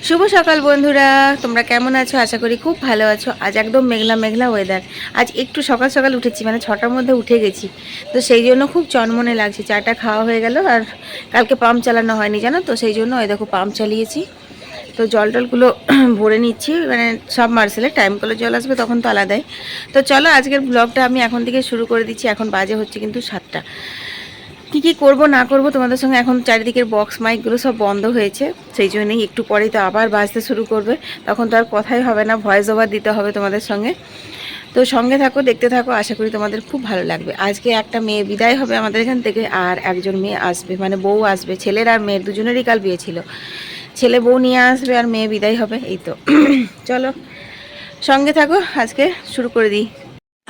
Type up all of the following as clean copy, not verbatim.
শুভ সকাল বন্ধুরা, তোমরা কেমন আছো? আশা করি খুব ভালো আছো। আজ একদম মেঘলা মেঘলা ওয়েদার। আজ একটু সকাল সকাল উঠেছি, মানে 6টার মধ্যে উঠে গেছি, তো সেই জন্য খুব চনমনে লাগছে। চাটা খাওয়া হয়ে গেল, আর কালকে পাম্প চালানো হয়নি জানো তো, সেই জন্য ওই দেখো পাম্প চালিয়েছি। তো জল টলগুলো ভরে নিচ্ছি, মানে সব মার্সেলের টাইম কলে জল আসবে তখন তো আলাদাই। তো চলো আজকের ব্লগটা আমি এখন থেকে শুরু করে দিচ্ছি। এখন বাজে হচ্ছে কিন্তু 7টা। কি করব না করব তোমাদের সঙ্গে, এখন চারিদিকের বক্স মাইকগুলো সব বন্ধ হয়েছে, সেই জন্যই একটু পরেই তো আবার বাজতে শুরু করবে। তখন তো আর কথাই হবে না, ভয়েস ওভার দিতে হবে তোমাদের সঙ্গে। তো সঙ্গে থাকো, দেখতে থাকো, আশা করি তোমাদের খুব ভালো লাগবে। আজকে একটা মেয়ে বিদায় হবে আমাদের এখান থেকে, আর একজন মেয়ে আসবে, মানে বউ আসবে। ছেলের আর মেয়ের দুজনেরই কাল বিয়ে ছিল। ছেলে বউ নিয়ে আসবে আর মেয়ে বিদায় হবে, এই তো। চলো সঙ্গে থাকো, আজকে শুরু করে দিই।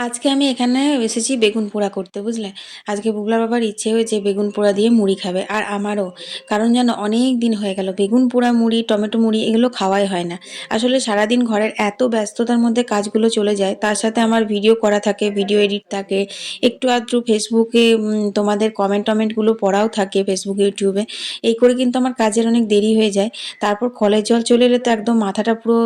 আজকে আমি এখানে এসেছি বেগুন পোড়া করতে, বুঝলে। আজকে বুগলা বাবার ইচ্ছে হয়েছে বেগুন পোড়া দিয়ে মুড়ি খাবে, আর আমারও। কারণ যেন অনেক দিন হয়ে গেল বেগুন পোড়া মুড়ি, টমেটো মুড়ি এগুলো খাওয়াই হয় না। আসলে সারাদিন ঘরের এত ব্যস্ততার মধ্যে কাজগুলো চলে যায়, তার সাথে আমার ভিডিও করা থাকে, ভিডিও এডিট থাকে, একটু আধটু ফেসবুকে তোমাদের কমেন্টগুলো পড়াও থাকে ফেসবুকে, ইউটিউবে। এই করে কিন্তু আমার কাজের অনেক দেরি হয়ে যায়। তারপর কলের জল চলে এলে তো একদম মাথাটা পুরো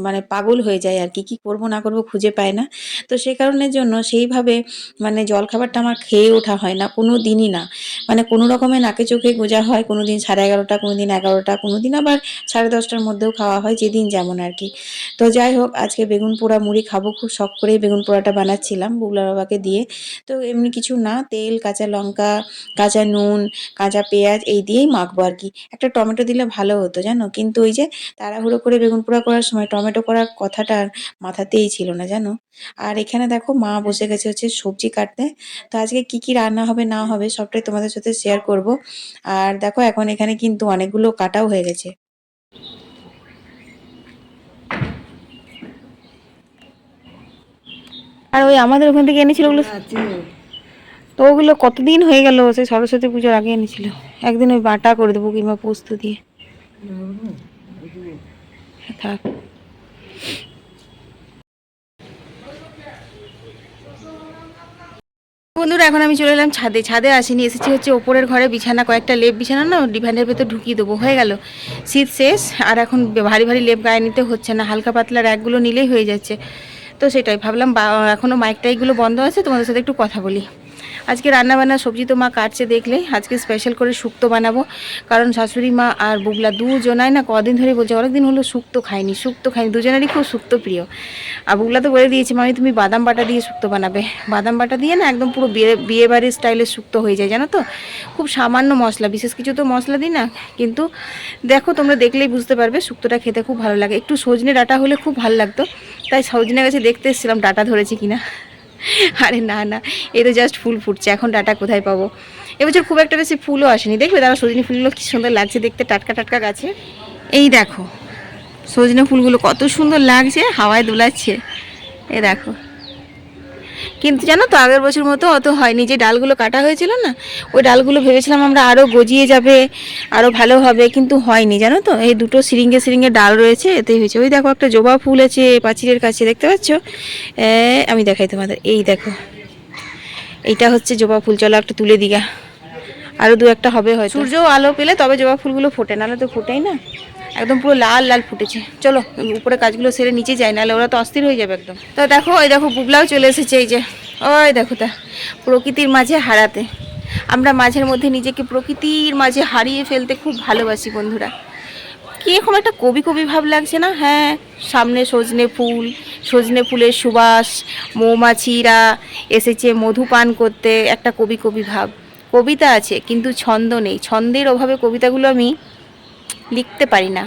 মানে পাগল হয়ে যায় আর কি, কী করবো না করবো খুঁজে পায় না। তো সে কারণের জন্য সেইভাবে মানে জলখাবারটা আমার খেয়ে ওঠা হয় না কোনো দিনই না। মানে কোনো রকমে নাকে চোখে গোজা হয়, কোনো দিন 11:30, কোনো দিন 11টা, কোনো দিন আবার 10:30টার মধ্যেও খাওয়া হয়, যেদিন যেমন আর কি। তো যাই হোক, আজকে বেগুন পোড়া মুড়ি খাবো, খুব শখ করেই বেগুন পোড়াটা বানাচ্ছিলাম বুগলা বাবাকে দিয়ে। তো এমনি কিছু না, তেল, কাঁচা লঙ্কা, কাঁচা নুন, কাঁচা পেঁয়াজ এই দিয়েই মাখবো আর কি। একটা টমেটো দিলে ভালো হতো জানো, কিন্তু ওই যে তাড়াহুড়ো করে বেগুন পোড়া করার সময় টমেটো করার কথাটা আর মাথাতেই ছিল না জানো। আর এখানে দেখো মা বসে গেছে হচ্ছে সবজি কাটতে। তো আজকে কি কি রান্না হবে না হবে সবটাই তোমাদের সাথে শেয়ার করব। আর দেখো এখন এখানে কিন্তু অনেকগুলো কাটাও হয়ে গেছে। আর ওই আমাদের ওখান থেকে এনেছিল ওগুলো, তো ওগুলো কতদিন হয়ে গেল, সেই সরস্বতী পুজোর আগে এনেছিল। একদিন ওই বাটা করে দেবো কিংবা পোস্ত দিয়ে। থাক। বন্ধুরা এখন আমি চলে এলাম ছাদে। ছাদে আসিনি, এসেছি হচ্ছে ওপরের ঘরে। বিছানা কয়েকটা লেপ বিছানা না ডিভানের ভেতর ঢুকিয়ে দেবো, হয়ে গেল শীত শেষ। আর এখন ভারী ভারী লেপ গায়ে নিতে হচ্ছে না, হালকা পাতলা র্যাকগুলো নিলেই হয়ে যাচ্ছে। তো সেটাই ভাবলাম, এখনও মাইক টাইকগুলো বন্ধ আছে, তোমাদের সাথে একটু কথা বলি। আজকে রান্নাবান্না সবজি তো মা কাটছে দেখলে। আজকে স্পেশাল করে শুক্তো বানাবো, কারণ শাশুড়ি মা আর বুগলা দুজনাই না কদিন ধরে বলছে, অনেকদিন হলো শুক্তো খাইনি, শুক্তো খাইনি। দুজনেরই খুব শুক্তো প্রিয়। আর বুগলা তো বলে দিয়েছে, মামি তুমি বাদাম বাটা দিয়ে শুক্তো বানাবে। বাদাম বাটা দিয়ে না একদম পুরো বিয়ে বাড়ির স্টাইলের শুক্তো হয়ে যায় জানো তো। খুব সামান্য মশলা, বিশেষ কিছু তো মশলা দিই না, কিন্তু দেখো তোমরা দেখলেই বুঝতে পারবে শুক্তোটা খেতে খুব ভালো লাগে। একটু সজনে ডাঁটা হলে খুব ভালো লাগতো, তাই সজনে গাছে দেখতে এসেছিলাম ডাঁটা ধরেছে কিনা। আরে না না, এই তো জাস্ট ফুল ফুটছে, এখন ডাঁটা কোথায় পাবো। এবছর খুব একটা বেশি ফুলও আসেনি, দেখবে তারা সজনে ফুলগুলো কি সুন্দর লাগছে দেখতে, টাটকা টাটকা গাছে। এই দেখো সজনে ফুলগুলো কত সুন্দর লাগছে, হাওয়ায় দোলাচ্ছে, এ দেখো। কিন্তু জানো তো আগের বছর মতো অত হয়নি। যে ডালগুলো কাটা হয়েছিল না, ওই ডালগুলো ভেবেছিলাম আমরা আরও গজিয়ে যাবে, আরও ভালো হবে, কিন্তু হয়নি জানো তো। এই দুটো সিরিঙ্গে সিরিঙ্গে ডাল রয়েছে, এতেই হয়েছে। ওই দেখো একটা জবা ফুল আছে পাঁচিলের কাছে, দেখতে পাচ্ছ? আমি দেখাই তোমাদের, এই দেখো এইটা হচ্ছে জবা ফুল। চলো একটা তুলে দিগা, আরও দু একটা হবে হয়তো। সূর্য আলো পেলে তবে জবা ফুলগুলো ফোটে, নাহলে তো ফোটেই না। একদম পুরো লাল লাল ফুটেছে। চলো উপরে কাজগুলো সেরে নিচে যাই, নাহলে ওরা তো অস্থির হয়ে যাবে একদম। তো দেখো ওই দেখো বুগলাও চলে এসেছে, এই যে ওই দেখো তা প্রকৃতির মাঝে হারাতে। আমরা মাঝের মধ্যে নিজেকে প্রকৃতির মাঝে হারিয়ে ফেলতে খুব ভালোবাসি বন্ধুরা। কীরকম একটা কবি কবি ভাব লাগছে না? হ্যাঁ, সামনে সজনে ফুল, সজনে ফুলের সুবাস, মৌমাছিরা এসেছে মধু পান করতে, একটা কবি কবি ভাব। কবিতা আছে কিন্তু ছন্দ নেই, ছন্দের অভাবে কবিতাগুলো আমি লিখতে পারি না।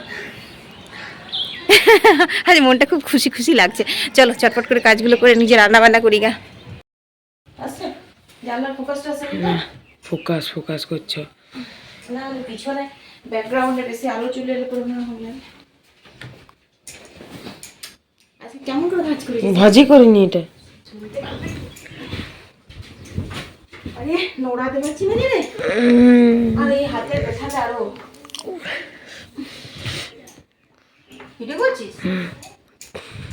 আরে মনটা খুব খুশি খুশি লাগছে। চলো চটপট করে কাজগুলো করে নিজে রান্না বান্না করি গা। আচ্ছা জানলার ফোকাসটা আছে না? ফোকাস ফোকাস করছো না, পিছনে ব্যাকগ্রাউন্ডে বেশি আলো চলে এলে করে মনে হবে। আচ্ছা কেমন করে ভাজ করি? ভাজি করিনি এটা। আরে নোড়াতে পারছি না রে, আর এই হাতের ব্যথাটা আরো। ভিডিও করছিস?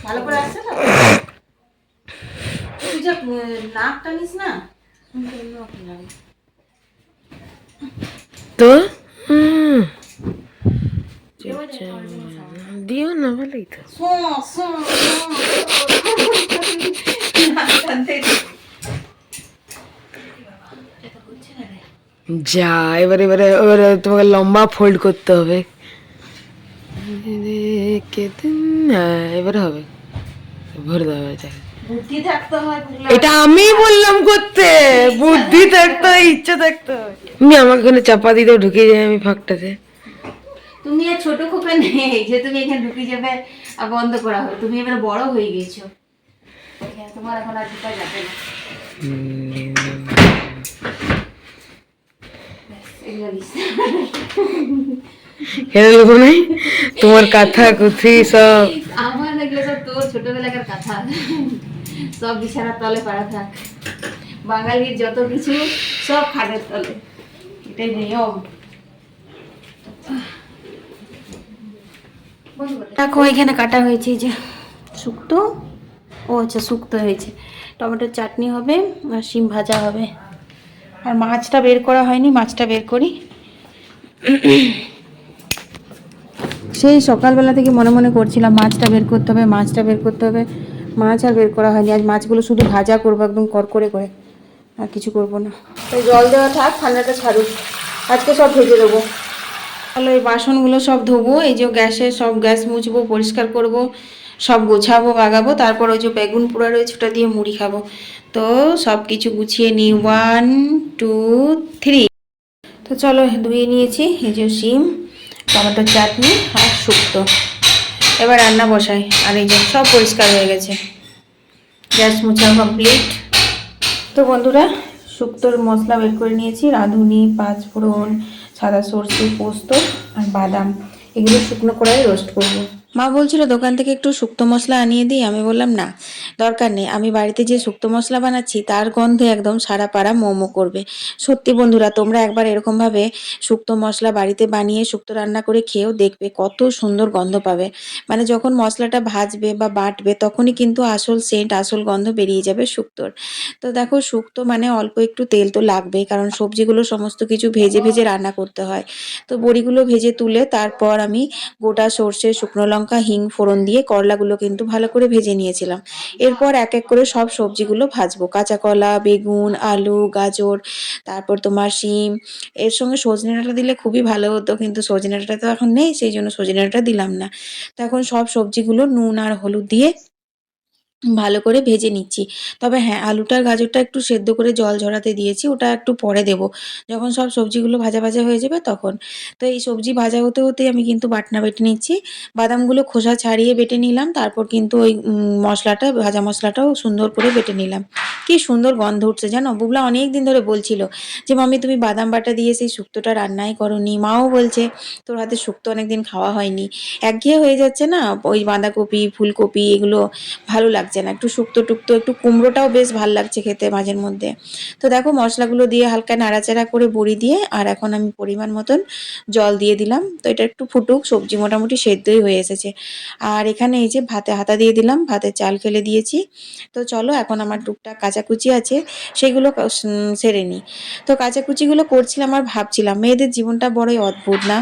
ভালো করে আসছে তো? তুই যা নাক টানিস না, শুনতে অন্যরকম লাগে তো। এই তো যা, এবারে এবারে এবারে তোমাকে লম্বা ফোল্ড করতে হবে। এবারে হবে, ভরে দেওয়া হবে। বুদ্ধি থাকতে হয়, এটা আমি বললাম করতে, বুদ্ধি থাকতে হয়, ইচ্ছা থাকতে হয়। তুমি আমাকে এখানে চাপা দিতেও ঢুকে যায় আমি ফাঁকটাতে। তুমি আর ছোট খোকা নেই যে তুমি এখানে ঢুকে যাবে আর বন্ধ করা হবে। তুমি এবার বড় হয়ে গেছো, তোমার এখন আর ঢুকা যাবে না। তোমার কথা কুথি সব আমার লাগলে সব তোর ছোটবেলাকার কথা, সব বিছানার তলে পাড়া থাক। বাঙালির যত কিছু সব খাটের তলে, এটাই নিয়ম। দেখো এখানে কাটা হয়েছে যে শুক্তো, ও আচ্ছা শুক্তো হয়েছে, টমেটোর চাটনি হবে আর শিম ভাজা হবে। আর মাছটা বের করা হয়নি, মাছটা বের করি। সেই সকালবেলা থেকে মনে মনে করছিলাম মাছটা বের করতে হবে, মাছটা বের করতে হবে, মাছ আর বের করা হয়নি। আজ মাছগুলো শুধু ভাজা করবো একদম করকরে করে, আর কিছু করবো না। তাই জল দেওয়া থাক, ঠান্ডাটা ছাড়ুক, আজকে সব ভেজে দেবো। তাহলে এই বাসনগুলো সব ধোবো, এই যে গ্যাসে সব গ্যাস মুছবো, পরিষ্কার করব, সব গোছাবো বাগাবো, তারপর ওই যে বেগুন পোড়া রয়েছে ওটা দিয়ে মুড়ি খাবো। তো সব কিছু গুছিয়ে নিই, 1 2 3। তো চলো ধুয়ে নিয়েছি, এই যে শিম, টমেটোর চাটনি আর শুক্তো। এবার রান্না বসাই, আর এই যে সব পরিষ্কার হয়ে গেছে, গ্যাস মোছা কমপ্লিট। তো বন্ধুরা, শুক্তোর মশলা বের করে নিয়েছি, রাঁধুনি, পাঁচফোড়ন, সাদা সর্ষে, পোস্ত আর বাদাম, এগুলো শুকনো কড়াই রোস্ট করবো। মা বলছিল দোকান থেকে একটু শুক্তো মশলা আনিয়ে দিই, আমি বললাম না দরকার নেই, আমি বাড়িতে যে শুক্তো মশলা বানাচ্ছি তার গন্ধে একদম সারা পাড়া মোমো করবে। সত্যি বন্ধুরা, তোমরা একবার এরকমভাবে শুক্তো মশলা বাড়িতে বানিয়ে শুক্তো রান্না করে খেয়েও দেখবে, কত সুন্দর গন্ধ পাবে। মানে যখন মশলাটা ভাজবে বা বাটবে তখনই কিন্তু আসল সেন্ট, আসল গন্ধ বেরিয়ে যাবে শুক্তোর। তো দেখো শুক্তো মানে অল্প একটু তেল তো লাগবেই, কারণ সবজিগুলো সমস্ত কিছু ভেজে ভেজে রান্না করতে হয়। তো বড়িগুলো ভেজে তুলে তারপর আমি গোটা সর্ষে, শুকনো লঙ্কা, হিং ফোড়ন দিয়ে করলাগুলো কিন্তু ভালো করে ভেজে নিয়েছিলাম। এরপর এক এক করে সব সবজিগুলো ভাজবো, কাঁচা কলা, বেগুন, আলু, গাজর, তারপর তোমার শিম। এর সঙ্গে সজনে ডাঁটা দিলে খুবই ভালো হতো, কিন্তু সজনে ডাঁটা তো এখন নেই, সেই জন্য সজনে ডাঁটা দিলাম না। তো এখন সব সবজিগুলো নুন আর হলুদ দিয়ে ভালো করে ভেজে নিচ্ছি। তবে হ্যাঁ, আলুটা আর গাজরটা একটু সেদ্ধ করে জল ঝরাতে দিয়েছি, ওটা একটু পরে দেবো, যখন সব সবজিগুলো ভাজা ভাজা হয়ে যাবে তখন। তো এই সবজি ভাজা হতে হতেই আমি কিন্তু বাটনা বেটে নিচ্ছি। বাদামগুলো খোসা ছাড়িয়ে বেটে নিলাম, তারপর কিন্তু ওই মশলাটা, ভাজা মশলাটাও সুন্দর করে বেটে নিলাম। কি সুন্দর গন্ধ উঠছে জানো, বুবলা অনেক দিন ধরে বলছিল যে মাম্মি তুমি বাদাম বাটা দিয়ে সেই শুক্তোটা রান্নাই করোনি। মাও বলছে তোর হাতে শুক্তো অনেকদিন খাওয়া হয়নি, একঘেয়ে হয়ে যাচ্ছে না, ওই বাঁধাকপি, ফুলকপি এগুলো ভালো লাগছে না, একটু শুক্তো টুক্তো, একটু কুমড়োটাও বেশ ভালো লাগছে খেতে মাঝের মধ্যে। তো দেখো মশলাগুলো দিয়ে হালকা নাড়াচাড়া করে বড়ি দিয়ে, আর এখন আমি পরিমাণ মতন জল দিয়ে দিলাম। তো এটা একটু ফুটুক, সবজি মোটামুটি সেদ্ধই হয়ে এসেছে। আর এখানে এই যে ভাতে হাতা দিয়ে দিলাম, ভাতের চাল ফেলে দিয়েছি। তো চলো এখন আমার টুকটাক কাচাকুচি আছে, সেগুলো সেরে নিই। তো কাচাকুচিগুলো করছিলাম আর ভাবছিলাম মেয়েদের জীবনটা বড়ই অদ্ভুত না।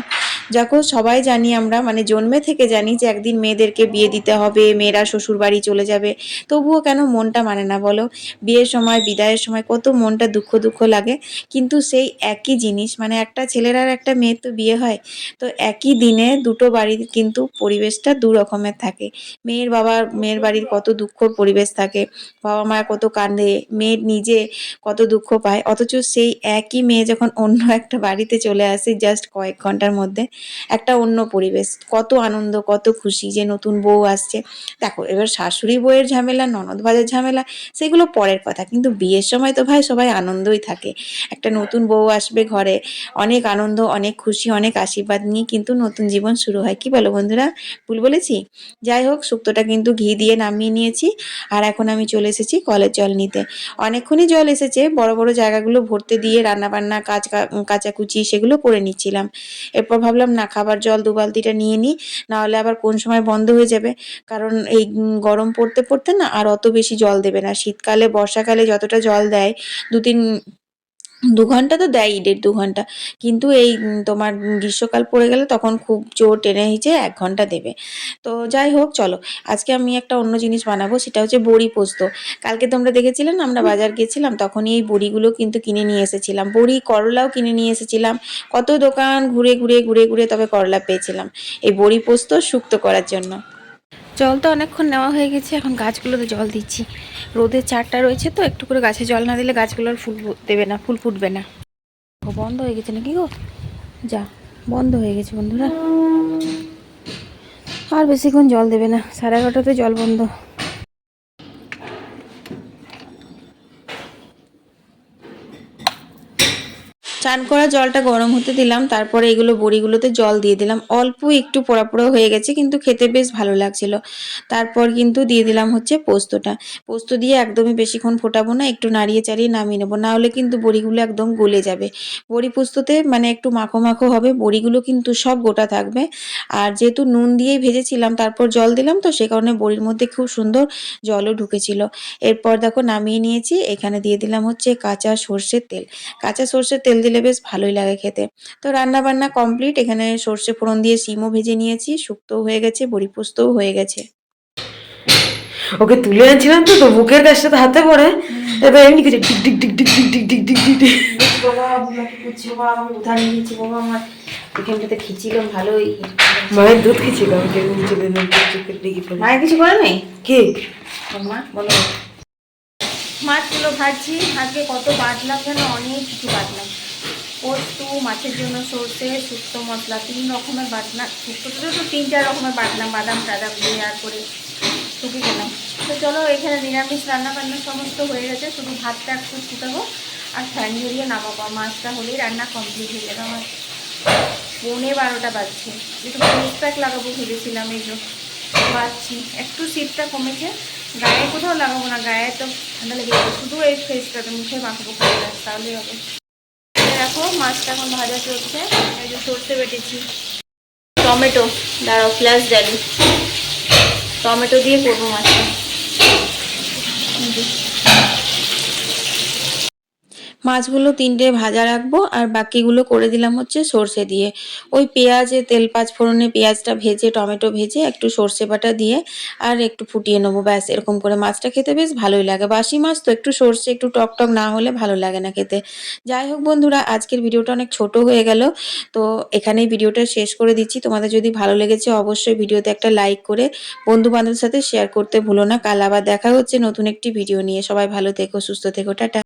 যখন সবাই জানি আমরা, মানে জন্মে থেকে জানি যে একদিন মেয়েদেরকে বিয়ে দিতে হবে, মেয়েরা শ্বশুর বাড়ি চলে যাবে, তবুও কেন মনটা মানে না বলো? বিয়ের সময়, বিদায়ের সময় কত মনটা দুঃখ দুঃখ লাগে। কিন্তু সেই একই জিনিস, মানে একটা ছেলের আর একটা মেয়ের তো বিয়ে হয়, তো একই দিনে দুটো বাড়ির কিন্তু পরিবেশটা দু রকমের থাকে। মেয়ের বাড়ির কত দুঃখর পরিবেশ থাকে, বাবা মা কত কাঁদে, মেয়ে নিজে কত দুঃখ পায়, অথচ সেই একই মেয়ে যখন অন্য একটা বাড়িতে চলে আসে জাস্ট কয়েক ঘন্টার মধ্যে, একটা অন্য পরিবেশ, কত আনন্দ, কত খুশি যে নতুন বউ আসছে। দেখো এবার শাশুড়ি বউয়ের ঝামেলা, ননদ ভাজের ঝামেলা, সেগুলো পরের কথা, কিন্তু বিয়ের সময় তো ভাই সবাই আনন্দই থাকে। একটা নতুন বউ আসবে ঘরে, অনেক আনন্দ, অনেক খুশি, অনেক আশীর্বাদ নিয়ে কিন্তু নতুন জীবন শুরু হয়। কি বলো বন্ধুরা, ভুল বলেছি? যাই হোক, শুক্তোটা কিন্তু ঘি দিয়ে নামিয়ে নিয়েছি, আর এখন আমি চলে এসেছি কলের জল নিতে। অনেকক্ষণই জল এসেছে, বড় বড় জায়গাগুলো ভরতে দিয়ে রান্নাবান্না কাচাকুচি সেগুলো করে নিচ্ছিলাম। এরপর ভাবলাম না, খাবার জল 2 বালতিটা নিয়ে নিই, নাহলে আবার কোন সময় বন্ধ হয়ে যাবে। কারণ এই গরম পড়তে পড়তে না আর অত বেশি জল দেবে না, শীতকালে বর্ষাকালে যতটা জল দেয় 2-3 2 ঘন্টা তো দেয়ই, 1.5-2 ঘন্টা। কিন্তু এই তোমার গ্রীষ্মকাল পড়ে গেলে তখন খুব জোর টেনে হিঁচে 1 ঘন্টা দেবে। তো যাই হোক চলো, আজকে আমি একটা অন্য জিনিস বানাবো, সেটা হচ্ছে বড়ি পোস্ত। কালকে তোমরা দেখেছিলে না আমরা বাজার গেছিলাম, তখনই এই বড়িগুলো কিন্তু কিনে নিয়ে এসেছিলাম। বড়ি, করলাও কিনে নিয়ে এসেছিলাম। কত দোকান ঘুরে ঘুরে ঘুরে ঘুরে তবে করলা পেয়েছিলাম এই বড়ি পোস্ত শুক্তো করার জন্য। জল তো অনেকক্ষণ নেওয়া হয়ে গেছে, এখন গাছগুলোতে জল দিচ্ছি। রোদের চারটা রয়েছে তো, একটু করে গাছে জল না দিলে গাছগুলোর ফুল দেবে না, ফুল ফুটবে না। ও বন্ধ হয়ে গেছে নাকি গো? যা, বন্ধ হয়ে গেছে বন্ধুরা। আর বেশিক্ষণ জল দেবে না, 11:30টাতে জল বন্ধ। চান করা জলটা গরম হতে দিলাম, তারপরে এগুলো বড়িগুলোতে জল দিয়ে দিলাম। অল্প একটু পোড়া পোড়া হয়ে গেছে কিন্তু খেতে বেশ ভালো লাগছিল। তারপর কিন্তু দিয়ে দিলাম হচ্ছে পোস্তটা। পোস্ত দিয়ে একদমই বেশিক্ষণ ফোটাবো না, একটু নাড়িয়ে চাড়িয়ে নামিয়ে নেবো, না হলে কিন্তু বড়িগুলো একদম গলে যাবে। বড়ি পোস্ততে মানে একটু মাখো মাখো হবে, বড়িগুলো কিন্তু সব গোটা থাকবে। আর যেহেতু নুন দিয়েই ভেজেছিলাম তারপর জল দিলাম, তো সে কারণে বড়ির মধ্যে খুব সুন্দর জলও ঢুকেছিল। এরপর দেখো নামিয়ে নিয়েছি, এখানে দিয়ে দিলাম হচ্ছে কাঁচা সর্ষের তেল। কাঁচা সর্ষের তেল দিলে বেশ ভালোই লাগে খেতে। তো রান্না বান্না কমপ্লিট, এখানে সর্ষে ফোড়ন দিয়ে শিমও ভেজে নিয়েছি, শুক্তোও হয়ে গেছে, বড়ি পোস্তও হয়ে গেছে। ওকে তুলে আনছিলাম তো বুকের কাছ সাথে হাতে পড়ে, এবার এমনি কিছু tick tick tick tick tick tick tick tick tick tick. বাবা বুলাকে করছি, বাবা আমার উধার নিয়েছি, বাবা আমার এখানটাতে খিচিলাম ভালোই। মায়ের দুধ খেয়েছিল আমাকে নিচে দিলাম চোখের দিকে পড়ে। মায়ের কিছু করে নেই কে? মা বলো। মাছগুলো ভাজছি, আজকে কত বাটলাম যেন, অনেক কিছু বাটলাম। পোস্ত, মাছের জন্য সর্ষে, শুক্তো মশলা 3 রকমের বাটলাম। শুক্তোটা তো 3-4 রকমের বাটলাম, বাদাম টাদাম দিয়ে আর করে শুকিয়ে গেলাম। তো চলো, এখানে নিরামিষ রান্না বান্না সমস্ত হয়ে গেছে, শুধু ভাতটা একটু ফুটাবো আর ফ্যান ঝরিয়ে নামাবো। মাছটা হলেই রান্না কমপ্লিট হয়ে যাবে আমার। 11:15 বাজছে। একটু ফেস প্যাক লাগাবো ভেবেছিলাম, এই যে বাজছি। একটু শীতটা কমেছে, গায়ে কোথাও লাগাবো না, গায়ে তো ঠান্ডা লেগে যাবে, শুধু এই ফেসটাতে মুখে মাখাবো করে তাহলেই হবে। দেখো মাছটা এখন ভাজা চলছে, এই যে সর্ষে বেটেছি, টমেটো, দাঁড়াও ফ্ল্যাশ ডালি, টমেটো দিয়ে করবো মাছটা। মাছগুলো 3টে ভাজা রাখবো আর বাকিগুলো করে দিলাম হচ্ছে সর্ষে দিয়ে। ওই পেঁয়াজে তেল পাঁচ ফোড়নে পেঁয়াজটা ভেজে, টমেটো ভেজে, একটু সর্ষে বাটা দিয়ে আর একটু ফুটিয়ে নেবো, ব্যাস। এরকম করে মাছটা খেতে বেশ ভালোই লাগে। বাসি মাছ তো একটু সর্ষে একটু টক টক না হলে ভালো লাগে না খেতে। যাই হোক বন্ধুরা, আজকের ভিডিওটা অনেক ছোট হয়ে গেল, তো এখানেই ভিডিওটা শেষ করে দিচ্ছি। তোমাদের যদি ভালো লেগেছে অবশ্যই ভিডিওতে একটা লাইক করে বন্ধু বান্ধবের সাথে শেয়ার করতে ভুলো না। কাল আবার দেখা হচ্ছে নতুন একটি ভিডিও নিয়ে। সবাই ভালো থেকো, সুস্থ থেকো, টাটা।